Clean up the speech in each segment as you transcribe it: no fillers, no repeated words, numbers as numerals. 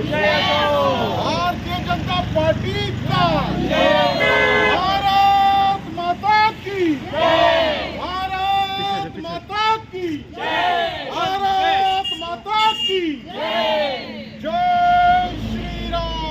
Bharatiya Janata party का भारत माता की भारत माता की भारत माता की जय श्री राम।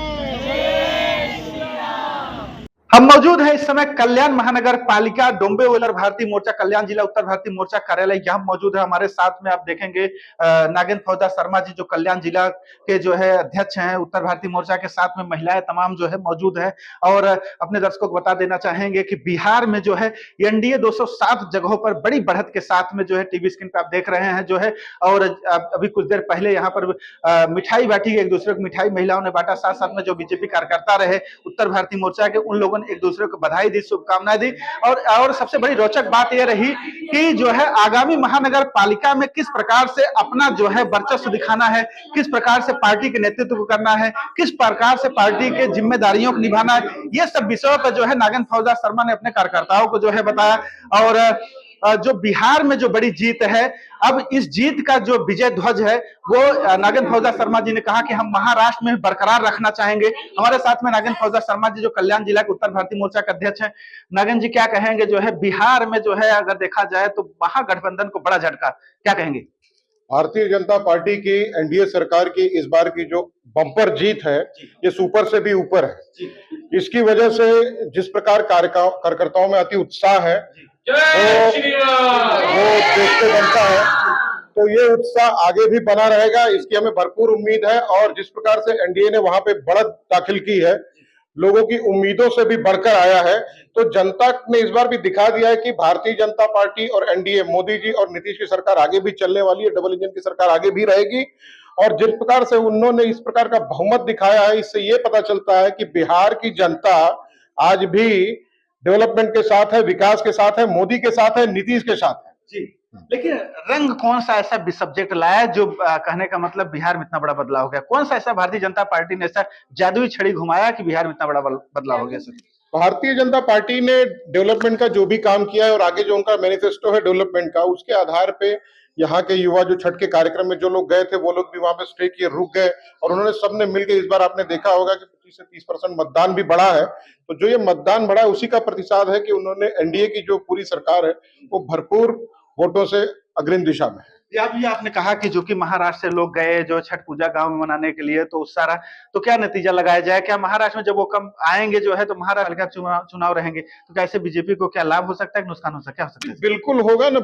हम मौजूद हैं इस समय कल्याण महानगर पालिका डोंबे व्हीलर भारतीय मोर्चा कल्याण जिला उत्तर भारतीय मोर्चा कार्यालय यहाँ मौजूद है। हमारे साथ में आप देखेंगे नागेंद्र फौजदार शर्मा जी जो कल्याण जिला के जो है अध्यक्ष हैं उत्तर भारतीय मोर्चा के। साथ में महिलाएं तमाम जो है मौजूद है और अपने दर्शकों को बता देना चाहेंगे कि बिहार में जो है एनडीए 207 जगहों पर बड़ी बढ़त के साथ में जो है टीवी स्क्रीन पर आप देख रहे हैं जो है। और अभी कुछ देर पहले यहाँ पर मिठाई बांटी गई, एक दूसरे को मिठाई महिलाओं ने बांटा। साथ साथ में जो बीजेपी कार्यकर्ता रहे उत्तर भारतीय मोर्चा के उन लोगों ने एक दूसरे को बधाई दी, शुभकामनाएं दी। और सबसे बड़ी रोचक बात यह रही कि जो है आगामी महानगर पालिका में किस प्रकार से अपना जो है वर्चस्व दिखाना है, किस प्रकार से पार्टी के नेतृत्व को करना है, किस प्रकार से पार्टी के जिम्मेदारियों को निभाना है, ये सब विषयों पर जो है नागेंद्र फौजदार शर्मा ने अपने कार्यकर्ताओं को जो है बताया। और जो बिहार में जो बड़ी जीत है, अब इस जीत का जो विजय ध्वज है वो नागेंद्र फौजदार शर्मा जी ने कहा कि हम महाराष्ट्र में बरकरार रखना चाहेंगे। हमारे साथ में नागेंद्र फौजदार शर्मा जी जो कल्याण जिला के उत्तर भारतीय मोर्चा के अध्यक्ष हैं। नागेंद्र जी क्या कहेंगे जो है बिहार में जो है अगर देखा जाए तो महागठबंधन को बड़ा झटका, क्या कहेंगे? भारतीय जनता पार्टी की एनडीए सरकार की इस बार की जो बम्पर जीत है ये सुपर से भी ऊपर है। इसकी वजह से जिस प्रकार कार्यकर्ताओं में अति उत्साह है वो देखते बनता है, तो ये उत्साह आगे भी बना रहेगा, इसकी हमें भरपूर उम्मीद है। और जिस प्रकार से एनडीए ने वहां पे बढ़त दाखिल की है, लोगों की उम्मीदों से भी बढ़कर आया है, तो जनता ने इस बार भी दिखा दिया है कि भारतीय जनता पार्टी और एनडीए, मोदी जी और नीतीश की सरकार आगे भी चलने वाली है, डबल इंजन की सरकार आगे भी रहेगी। और जिस प्रकार से उन्होंने इस प्रकार का बहुमत दिखाया है, इससे ये पता चलता है कि बिहार की जनता आज भी डेवलपमेंट के साथ है, विकास के साथ है, मोदी के साथ है, नीतीश के साथ है जी। लेकिन रंग कौन सा ऐसा सब्जेक्ट लाया जो कहने का मतलब बिहार में इतना बड़ा बदलाव हो गया? कौन सा ऐसा भारतीय जनता पार्टी ने ऐसा जादुई छड़ी घुमाया कि बिहार में इतना बड़ा बदलाव हो गया सर? भारतीय जनता पार्टी ने डेवलपमेंट का जो भी काम किया है और आगे जो उनका मैनिफेस्टो है डेवलपमेंट का, उसके आधार पे यहाँ के युवा जो छठ के कार्यक्रम में जो लोग गए थे वो लोग भी वहां पे स्टे किए, रुक गए, और उन्होंने सबने मिलकर इस बार आपने देखा होगा कि 25 से 30% मतदान भी बढ़ा है। तो जो ये मतदान बढ़ा है उसी का प्रतिसाद है कि उन्होंने एनडीए की जो पूरी सरकार है वो भरपूर वोटों से अग्रिम दिशा में है। अभी आपने कहा कि जो कि महाराष्ट्र से लोग गए जो छठ पूजा गांव में मनाने के लिए, तो उस सारा तो क्या नतीजा लगाया जाए? क्या महाराष्ट्र में जब वो कम आएंगे जो है तो महाराष्ट्र का चुनाव रहेंगे तो कैसे बीजेपी को क्या लाभ हो सकता है, नुकसान हो सकता है, क्या हो सकता है? बिल्कुल होगा ना।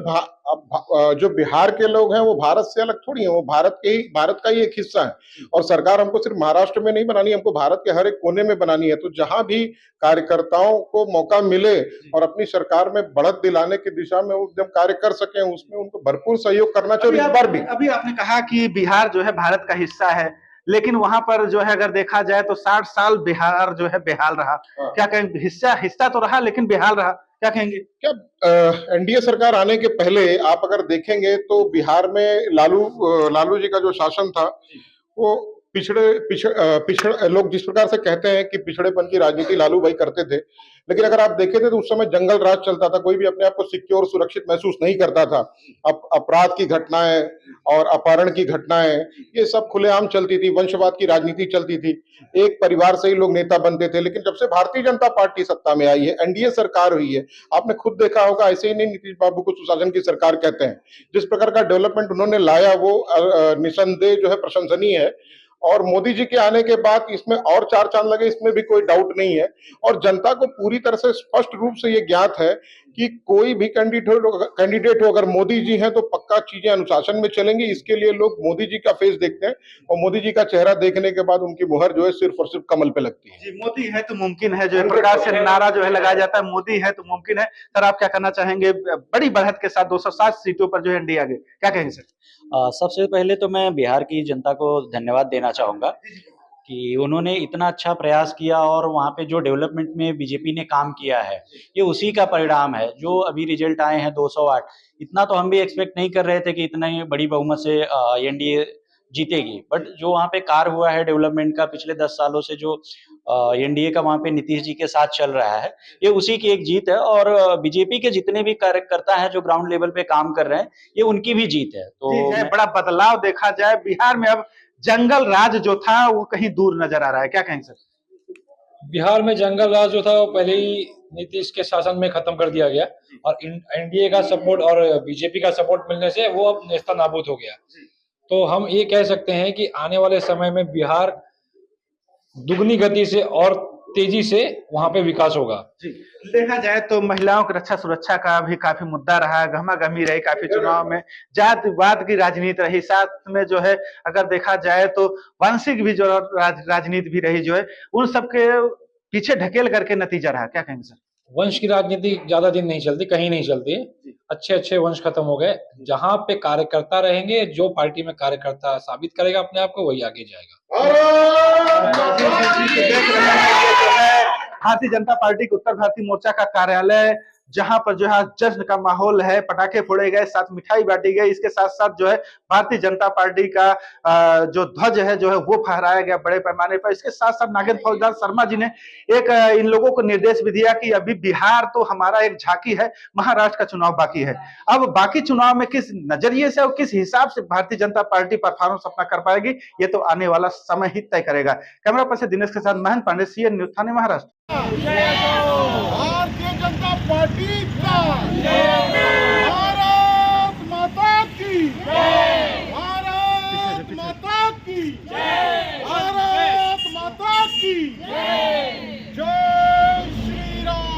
जो बिहार के लोग हैं वो भारत से अलग थोड़ी है, वो भारत का ही एक हिस्सा है। और सरकार हमको सिर्फ महाराष्ट्र में नहीं बनानी, हमको भारत के हर एक कोने में बनानी है। तो जहां भी कार्यकर्ताओं को मौका मिले और अपनी सरकार में बढ़त दिलाने की दिशा में वो जब कार्य कर सके, उसमें उनको भरपूर सहयोग करना चाहिए। इस बार भी अभी आपने कहा कि बिहार जो है भारत का हिस्सा है, लेकिन वहां पर जो है अगर देखा जाए तो 60 साल बिहार जो है बेहाल रहा। क्या कहेंगे? हिस्सा तो रहा लेकिन बेहाल रहा, क्या कहेंगे? क्या एनडीए सरकार आने के पहले आप अगर देखेंगे तो बिहार में लालू जी का जो शासन था वो पिछड़े लोग जिस प्रकार से कहते हैं कि पिछड़ेपन की राजनीति लालू भाई करते थे, लेकिन अगर आप देखे थे तो उस समय जंगल राज चलता था, कोई भी अपने आप को सिक्योर सुरक्षित महसूस नहीं करता था। अपराध की घटनाएं और अपहरण की घटनाएं ये सब खुलेआम चलती थी, वंशवाद की राजनीति चलती थी, एक परिवार से ही लोग नेता बनते थे। लेकिन जब से भारतीय जनता पार्टी सत्ता में आई है, एनडीए सरकार हुई है, आपने खुद देखा होगा, ऐसे ही नहीं नीतीश बाबू को सुशासन की सरकार कहते हैं, जिस प्रकार का डेवलपमेंट उन्होंने लाया वो निसंदेह जो है प्रशंसनीय है। और मोदी जी के आने के बाद इसमें और चार चांद लगे, इसमें भी कोई डाउट नहीं है। और जनता को पूरी तरह से स्पष्ट रूप से ये ज्ञात है कि कोई भी कैंडिडेट हो, अगर मोदी जी हैं तो पक्का चीजें अनुशासन में चलेंगी। इसके लिए लोग मोदी जी का फेस देखते हैं और मोदी जी का चेहरा देखने के बाद उनकी मुहर जो है सिर्फ और सिर्फ कमल पे लगती है। जी, मोदी है तो मुमकिन है, जो एक प्रकार से नारा जो है लगाया जाता है, मोदी है तो मुमकिन है। सर आप क्या कहना चाहेंगे? बड़ी बढ़त के साथ 207 सीटों पर जो है एनडीए आगे, क्या कहेंगे सर? सबसे पहले तो मैं बिहार की जनता को धन्यवाद देना चाहूँगा कि उन्होंने इतना अच्छा प्रयास किया और वहाँ पे जो डेवलपमेंट में बीजेपी ने काम किया है ये उसी का परिणाम है। जो अभी रिजल्ट आए हैं 208, इतना तो हम भी एक्सपेक्ट नहीं कर रहे थे कि इतना ही बड़ी बहुमत से एनडीए जीतेगी, बट जो वहाँ पे कार्य हुआ है डेवलपमेंट का पिछले 10 सालों से, जो एनडीए का वहाँ पे नीतीश जी के साथ चल रहा है, ये उसी की एक जीत है। और बीजेपी के जितने भी कार्यकर्ता हैं जो ग्राउंड लेवल पे काम कर रहे हैं, ये उनकी भी जीत है। तो बड़ा बदलाव देखा जाए बिहार में। अब जंगल राज जो था वो कहीं दूर नजर आ रहा है, क्या कहेंगे सर? बिहार में जंगल राज जो था वो पहले ही नीतीश के शासन में खत्म कर दिया गया और एनडीए का सपोर्ट और बीजेपी का सपोर्ट मिलने से वो अब नेस्ता नाबूद हो गया। तो हम ये कह सकते हैं कि आने वाले समय में बिहार दुगनी गति से और तेजी से वहां पे विकास होगा। जी, देखा जाए तो महिलाओं की रक्षा सुरक्षा का भी काफी मुद्दा रहा, गहमा-गहमी रही काफी चुनाव में, जातिवाद की राजनीति रही, साथ में जो है अगर देखा जाए तो वांशिक भी जो राजनीति भी रही जो है, उन सबके पीछे ढकेल करके नतीजा रहा, क्या कहेंगे सर? वंश की राजनीति ज्यादा दिन नहीं चलती, कहीं नहीं चलती। अच्छे वंश खत्म हो गए। जहां पे कार्यकर्ता रहेंगे, जो पार्टी में कार्यकर्ता साबित करेगा अपने आप को, वही आगे जाएगा। देख रहे हैं ये जो है भारतीय जनता पार्टी के उत्तर भारतीय मोर्चा का कार्यालय, जहां पर जो है जश्न का माहौल है, पटाखे फोड़े गए, साथ मिठाई बांटी गई, इसके साथ साथ जो है भारतीय जनता पार्टी का जो ध्वज है जो है वो फहराया गया बड़े पैमाने पर। इसके साथ साथ नागेंद्र फौजदार शर्मा जी ने एक इन लोगों को निर्देश भी दिया कि अभी बिहार तो हमारा एक झांकी है, महाराष्ट्र का चुनाव बाकी है। अब बाकी चुनाव में किस नजरिए से और किस हिसाब से भारतीय जनता पार्टी परफॉर्मेंस अपना कर पाएगी, ये तो आने वाला समय ही तय करेगा। कैमरा पर्सन दिनेश के साथ महंत पांडे, सीएन न्यूज़, थाने, महाराष्ट्र। भारतीय जनता पार्टी का भारत माता की, भारत माता की, भारत माता की जय श्री राम।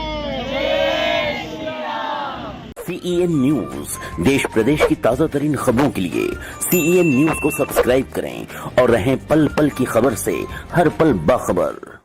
CEN न्यूज, देश प्रदेश की ताजा तरीन खबरों के लिए CEN न्यूज को सब्सक्राइब करें और रहें पल पल की खबर से हर पल बाखबर।